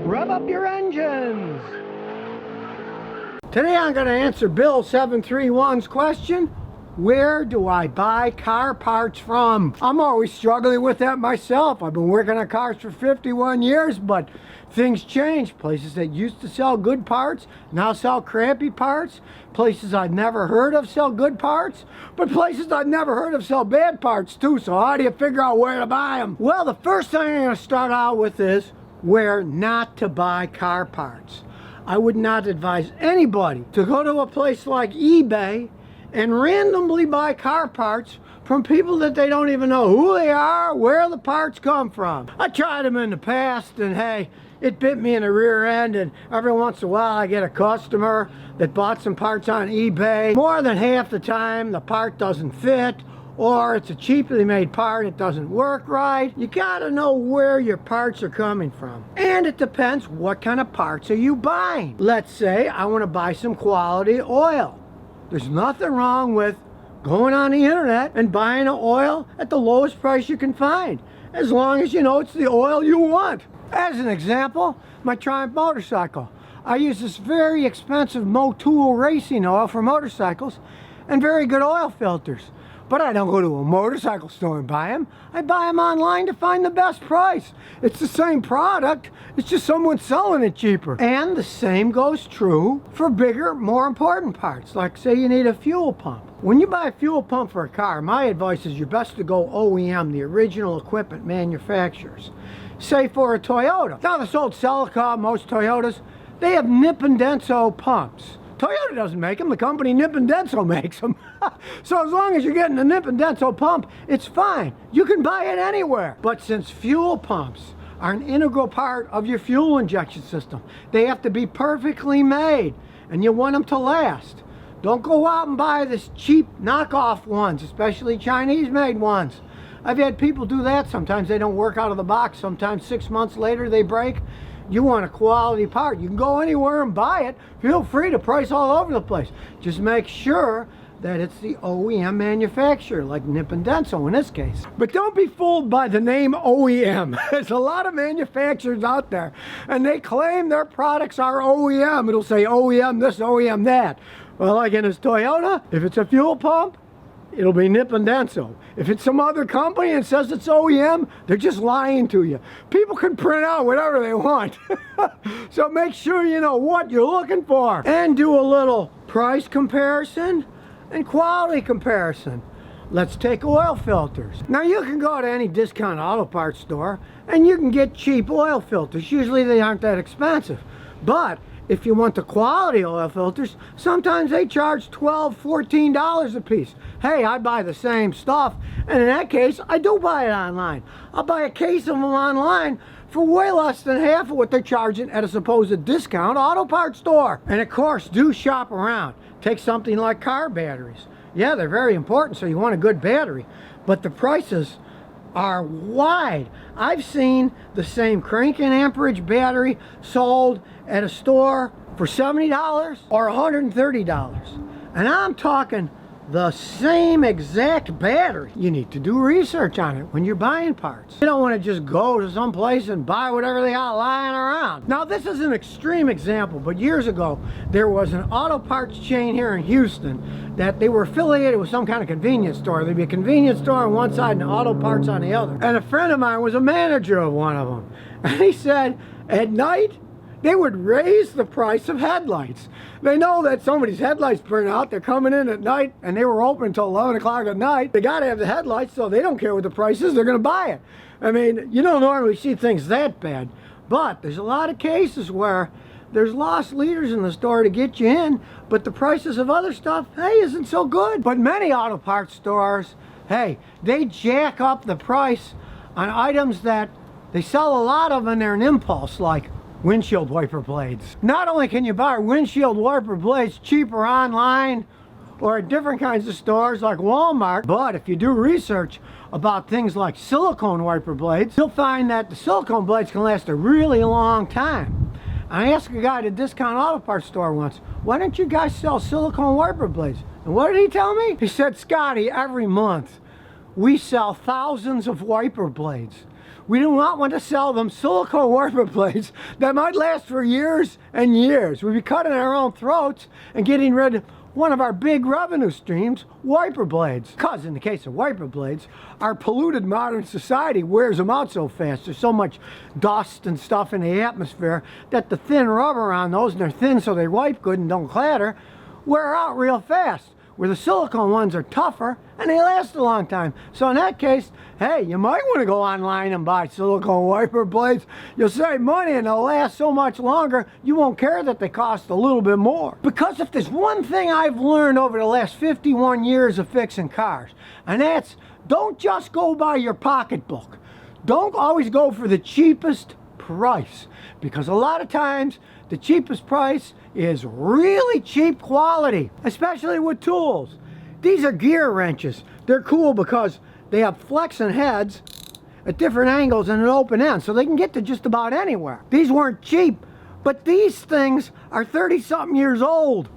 rev up your engines. Today I'm going to answer Bill 731's question, where do I buy car parts from? I'm always struggling with that myself. I've been working on cars for 51 years, but things change. Places that used to sell good parts now sell crappy parts. Places I've never heard of sell good parts, but places I've never heard of sell bad parts too. So how do you figure out where to buy them? Well, the first thing I'm going to start out with is where not to buy car parts. I would not advise anybody to go to a place like eBay and randomly buy car parts from people that they don't even know who they are, where the parts come from. I tried them in the past, and hey, it bit me in the rear end, and every once in a while I get a customer that bought some parts on eBay. More than half the time the part doesn't fit, or it's a cheaply made part, it doesn't work right. You gotta know where your parts are coming from. And it depends what kind of parts are you buying. Let's say I want to buy some quality oil. There's nothing wrong with going on the internet and buying an oil at the lowest price you can find, as long as you know it's the oil you want. As an example, my Triumph motorcycle. I use this very expensive Motul racing oil for motorcycles and very good oil filters. But I don't go to a motorcycle store and buy them. I buy them online to find the best price. It's the same product, it's just someone selling it cheaper. And the same goes true for bigger, more important parts, like say you need a fuel pump. When you buy a fuel pump for a car, my advice is you're best to go OEM, the original equipment manufacturers. Say for a Toyota. Now this old Celica, most Toyotas, they have Nippon Denso pumps. Toyota doesn't make them, the company Nippon Denso makes them. So as long as you're getting a Nippon Denso pump, it's fine. You can buy it anywhere. But since fuel pumps are an integral part of your fuel injection system, they have to be perfectly made, and you want them to last. Don't go out and buy this cheap knockoff ones, especially Chinese made ones. I've had people do that. Sometimes they don't work out of the box. Sometimes 6 months later they break. You want a quality part, you can go anywhere and buy it. Feel free to price all over the place. Just make sure that it's the OEM manufacturer, like Nippon Denso in this case. But don't be fooled by the name OEM. There's a lot of manufacturers out there, and they claim their products are OEM. It'll say OEM this, OEM that. Well, like in this Toyota, if it's a fuel pump, it'll be Nippon Denso. If it's some other company and says it's OEM, they're just lying to you. People can print out whatever they want. So make sure you know what you're looking for. And do a little price comparison and quality comparison. Let's take oil filters. Now you can go to any discount auto parts store and you can get cheap oil filters. Usually they aren't that expensive. But if you want the quality oil filters, sometimes they charge $12, $14 a piece. Hey, I buy the same stuff, and in that case, I do buy it online. I'll buy a case of them online for way less than half of what they're charging at a supposed discount auto parts store. And of course, do shop around. Take something like car batteries. Yeah, they're very important, so you want a good battery, but the prices are wide. I've seen the same crank and amperage battery sold at a store for $70 or $130. And I'm talking the same exact battery. You need to do research on it when you're buying parts. You don't want to just go to some place and buy whatever they got lying around. Now this is an extreme example, but years ago there was an auto parts chain here in Houston that they were affiliated with some kind of convenience store. There'd be a convenience store on one side and auto parts on the other. And a friend of mine was a manager of one of them. And he said at night they would raise the price of headlights. They know that somebody's headlights burn out, they're coming in at night, and they were open until 11 o'clock at night. They gotta have the headlights, so they don't care what the price is, they're gonna buy it. I mean, you don't normally see things that bad, but there's a lot of cases where there's lost leaders in the store to get you in, but the prices of other stuff, hey, isn't so good. But many auto parts stores, hey, they jack up the price on items that they sell a lot of and they're an impulse, like windshield wiper blades. Not only can you buy windshield wiper blades cheaper online or at different kinds of stores like Walmart, but if you do research about things like silicone wiper blades, you'll find that the silicone blades can last a really long time. I asked a guy at a discount auto parts store once, why don't you guys sell silicone wiper blades? And what did he tell me? He said, Scotty, every month we sell thousands of wiper blades. We do not want to sell them silicone wiper blades that might last for years and years. We'd be cutting our own throats and getting rid of one of our big revenue streams, wiper blades. Because in the case of wiper blades, our polluted modern society wears them out so fast. There's so much dust and stuff in the atmosphere that the thin rubber on those, and they're thin so they wipe good and don't clatter, wear out real fast. Where the silicone ones are tougher and they last a long time. So in that case, hey, you might want to go online and buy silicone wiper blades. You'll save money and they'll last so much longer, you won't care that they cost a little bit more. Because if there's one thing I've learned over the last 51 years of fixing cars, and that's don't just go by your pocketbook. Don't always go for the cheapest price, because a lot of times the cheapest price is really cheap quality, especially with tools. These are gear wrenches. They're cool because they have flexing heads at different angles and an open end, so they can get to just about anywhere. These weren't cheap, but these things are 30-something years old.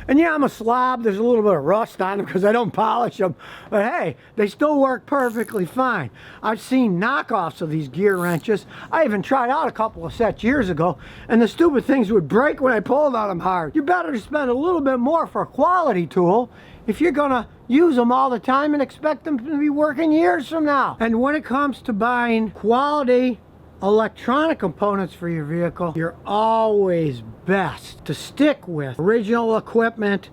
And yeah, I'm a slob. There's a little bit of rust on them because I don't polish them. But hey, they still work perfectly fine. I've seen knockoffs of these gear wrenches. I even tried out a couple of sets years ago, and the stupid things would break when I pulled on them hard. You're better to spend a little bit more for a quality tool if you're gonna use them all the time and expect them to be working years from now. And when it comes to buying quality electronic components for your vehicle, you're always best to stick with original equipment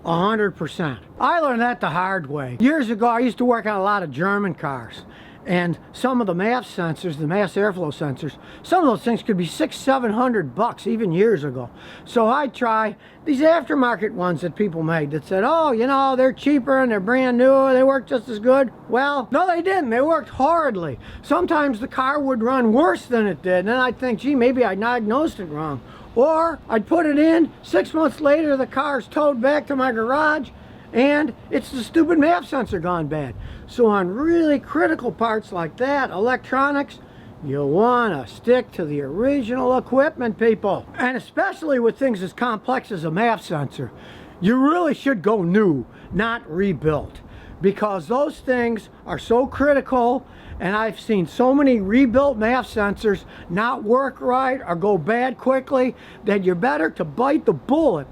100%. I learned that the hard way. Years ago, I used to work on a lot of German cars, and some of the MAF sensors, the mass airflow sensors, some of those things could be $600-700 even years ago. So I'd try these aftermarket ones that people made that said, oh, you know, they're cheaper and they're brand new, they work just as good. Well, no, they didn't. They worked horridly. Sometimes the car would run worse than it did, and then I'd think, gee, maybe I diagnosed it wrong. Or I'd put it in, 6 months later the car's towed back to my garage, and it's the stupid MAP sensor gone bad. So on really critical parts like that, electronics, you want to stick to the original equipment, people. And especially with things as complex as a MAP sensor, you really should go new, not rebuilt. Because those things are so critical, and I've seen so many rebuilt MAF sensors not work right or go bad quickly, that you're better to bite the bullet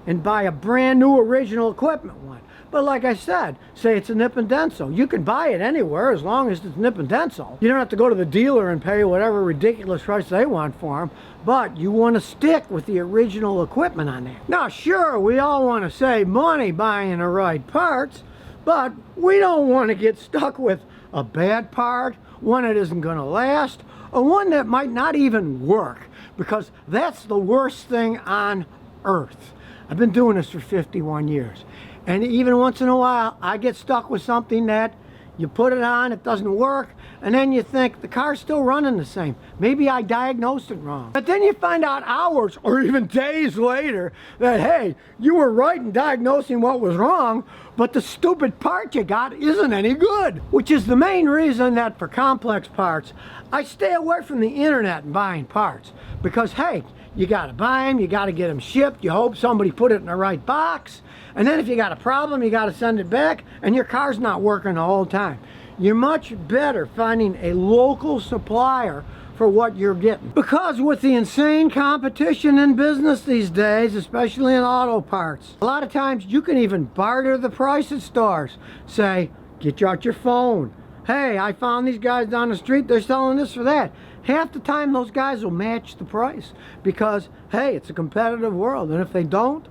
and buy a brand new original equipment one. But like I said, say it's a nip and denso. You can buy it anywhere as long as it's nip and denso. You don't have to go to the dealer and pay whatever ridiculous price they want for them, but you want to stick with the original equipment on that. Now sure, we all want to save money buying the right parts, but we don't want to get stuck with a bad part, one that isn't going to last, or one that might not even work, because that's the worst thing on earth. I've been doing this for 51 years, and even once in a while I get stuck with something that you put it on, it doesn't work, and then you think the car's still running the same. Maybe I diagnosed it wrong. But then you find out hours or even days later that, hey, you were right in diagnosing what was wrong, but the stupid part you got isn't any good. Which is the main reason that for complex parts, I stay away from the internet and buying parts. Because, hey, you gotta buy them, you gotta get them shipped, you hope somebody put it in the right box, and then if you got a problem, you gotta send it back, and your car's not working the whole time. You're much better finding a local supplier for what you're getting. Because with the insane competition in business these days, especially in auto parts, a lot of times you can even barter the price at stores. Say, get out your phone. Hey, I found these guys down the street, they're selling this for that. Half the time those guys will match the price because, hey, it's a competitive world, and if they don't,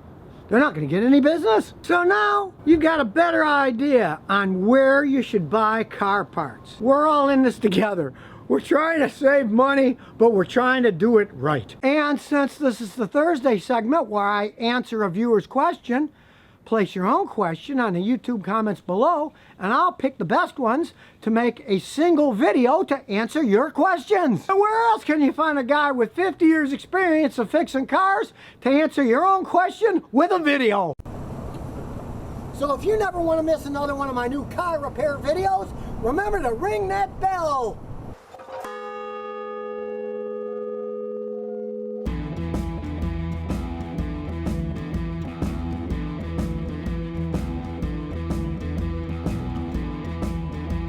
they're not going to get any business. So now you've got a better idea on where you should buy car parts. We're all in this together. We're trying to save money, but we're trying to do it right. And since this is the Thursday segment where I answer a viewer's question, place your own question on the YouTube comments below, and I'll pick the best ones to make a single video to answer your questions. So where else can you find a guy with 50 years experience of fixing cars to answer your own question with a video? So if you never want to miss another one of my new car repair videos, remember to ring that bell.